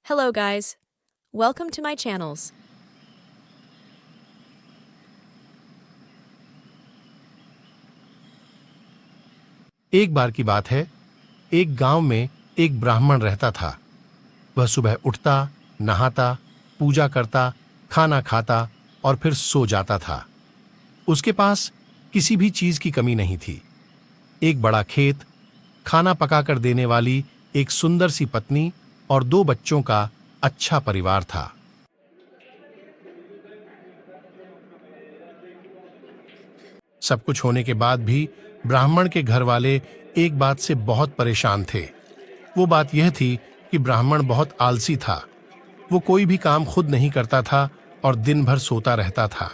Hello guys. Welcome to my channels. एक बार की बात है, एक गांव में एक ब्राह्मण रहता था। वह सुबह उठता, नहाता, पूजा करता, खाना खाता और फिर सो जाता था। उसके पास किसी भी चीज की कमी नहीं थी। एक बड़ा खेत, खाना पकाकर देने वाली एक सुंदर सी पत्नी और 2 बच्चों का अच्छा परिवार था। सब कुछ होने के बाद भी ब्राह्मण के घर वाले एक बात से बहुत परेशान थे। वो बात यह थी कि ब्राह्मण बहुत आलसी था। वो कोई भी काम खुद नहीं करता था और दिन भर सोता रहता था।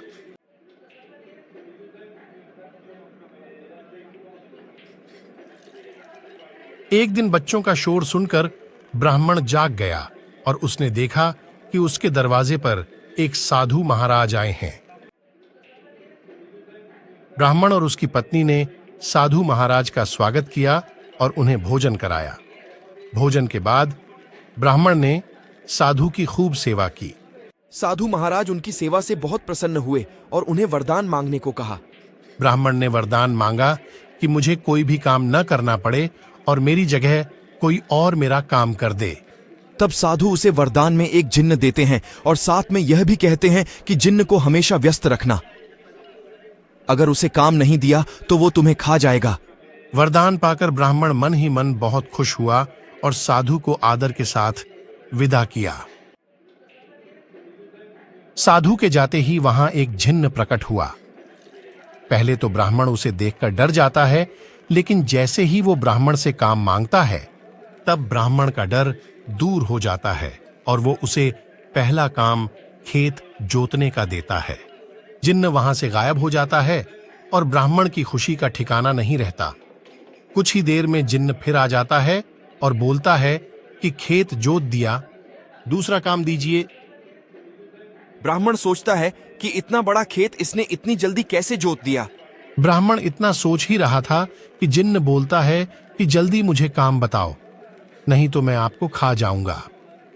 एक दिन बच्चों का शोर सुनकर ब्राह्मण जाग गया और उसने देखा कि उसके दरवाजे पर एक साधु महाराज आए हैं। ब्राह्मण और उसकी पत्नी ने साधु महाराज का स्वागत किया और उन्हें भोजन कराया। भोजन के बाद ब्राह्मण ने साधु की खूब सेवा की। साधु महाराज उनकी सेवा से बहुत प्रसन्न हुए और उन्हें वरदान मांगने को कहा। ब्राह्मण ने वरदान मांगा कि मुझे कोई भी काम न करना पड़े और मेरी जगह कोई और मेरा काम कर दे। तब साधु उसे वरदान में एक जिन्न देते हैं और साथ में यह भी कहते हैं कि जिन्न को हमेशा व्यस्त रखना। अगर उसे काम नहीं दिया तो वो तुम्हें खा जाएगा। वरदान पाकर ब्राह्मण मन ही मन बहुत खुश हुआ और साधु को आदर के साथ विदा किया। साधु के जाते ही वहां एक जिन्न प्रकट हुआ। पहले तो ब्राह्मण उसे देखकर डर जाता है, लेकिन जैसे ही वो ब्राह्मण से काम मांगता है, तब ब्राह्मण का डर दूर हो जाता है और वो उसे पहला काम खेत जोतने का देता है। जिन्न वहां से गायब हो जाता है और ब्राह्मण की खुशी का ठिकाना नहीं रहता। कुछ ही देर में जिन्न फिर आ जाता है और बोलता है कि खेत जोत दिया, दूसरा काम दीजिए। ब्राह्मण सोचता है कि इतना बड़ा खेत इसने इतनी जल्दी कैसे जोत दिया। ब्राह्मण इतना सोच ही रहा था कि जिन्न बोलता है कि जल्दी मुझे काम बताओ, नहीं तो मैं आपको खा जाऊंगा।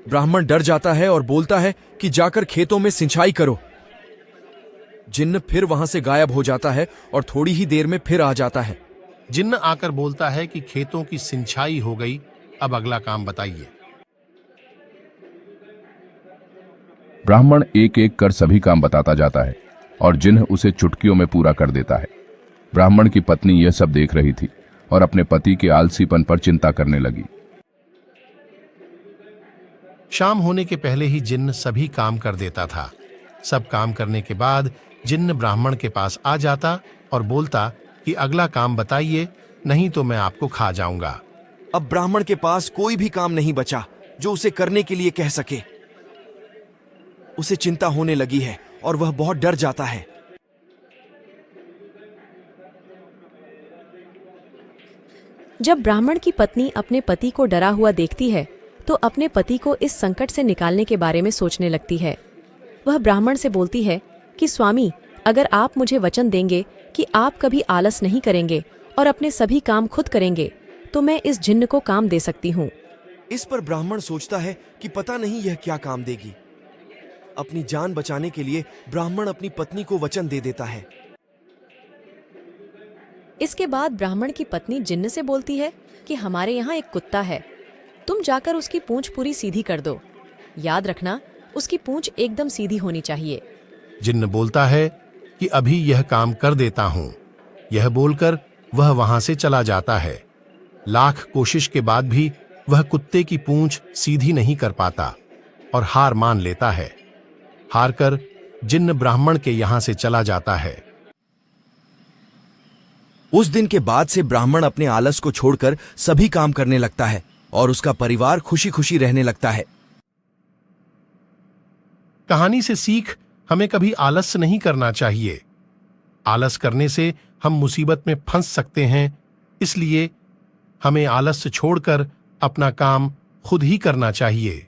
ब्राह्मण डर जाता है और बोलता है कि जाकर खेतों में सिंचाई करो। जिन्न फिर वहां से गायब हो जाता है और थोड़ी ही देर में फिर आ जाता है। जिन्न आकर बोलता है कि खेतों की सिंचाई हो गई, अब अगला काम बताइए। ब्राह्मण एक एक कर सभी काम बताता जाता है और जिन्न उसे चुटकियों में पूरा कर देता है। ब्राह्मण की पत्नी यह सब देख रही थी और अपने पति के आलसीपन पर चिंता करने लगी। शाम होने के पहले ही जिन्न सभी काम कर देता था। सब काम करने के बाद जिन्न ब्राह्मण के पास आ जाता और बोलता कि अगला काम बताइए, नहीं तो मैं आपको खा जाऊंगा। अब ब्राह्मण के पास कोई भी काम नहीं बचा जो उसे करने के लिए कह सके। उसे चिंता होने लगी है और वह बहुत डर जाता है। जब ब्राह्मण की पत्नी अपने पति को डरा हुआ देखती है, तो अपने पति को इस संकट से निकालने के बारे में सोचने लगती है। वह ब्राह्मण से बोलती है कि स्वामी, अगर आप मुझे वचन देंगे कि आप कभी आलस नहीं करेंगे और अपने सभी काम खुद करेंगे, तो मैं इस जिन्न को काम दे सकती हूँ। इस पर ब्राह्मण सोचता है कि पता नहीं यह क्या काम देगी। अपनी जान बचाने के लिए ब्राह्मण अपनी पत्नी को वचन दे देता है। इसके बाद ब्राह्मण की पत्नी जिन्न से बोलती है कि हमारे यहाँ एक कुत्ता है, तुम जाकर उसकी पूंछ पूरी सीधी कर दो। याद रखना, उसकी पूंछ एकदम सीधी होनी चाहिए। जिन्न बोलता है कि अभी यह काम कर देता हूं। यह बोलकर वह वहां से चला जाता है। लाख कोशिश के बाद भी वह कुत्ते की पूंछ सीधी नहीं कर पाता और हार मान लेता है। हारकर जिन्न ब्राह्मण के यहां से चला जाता है। उस दिन के बाद से ब्राह्मण अपने आलस को छोड़कर सभी काम करने लगता है और उसका परिवार खुशी खुशी रहने लगता है। कहानी से सीख, हमें कभी आलस नहीं करना चाहिए। आलस करने से हम मुसीबत में फंस सकते हैं, इसलिए हमें आलस छोड़कर अपना काम खुद ही करना चाहिए।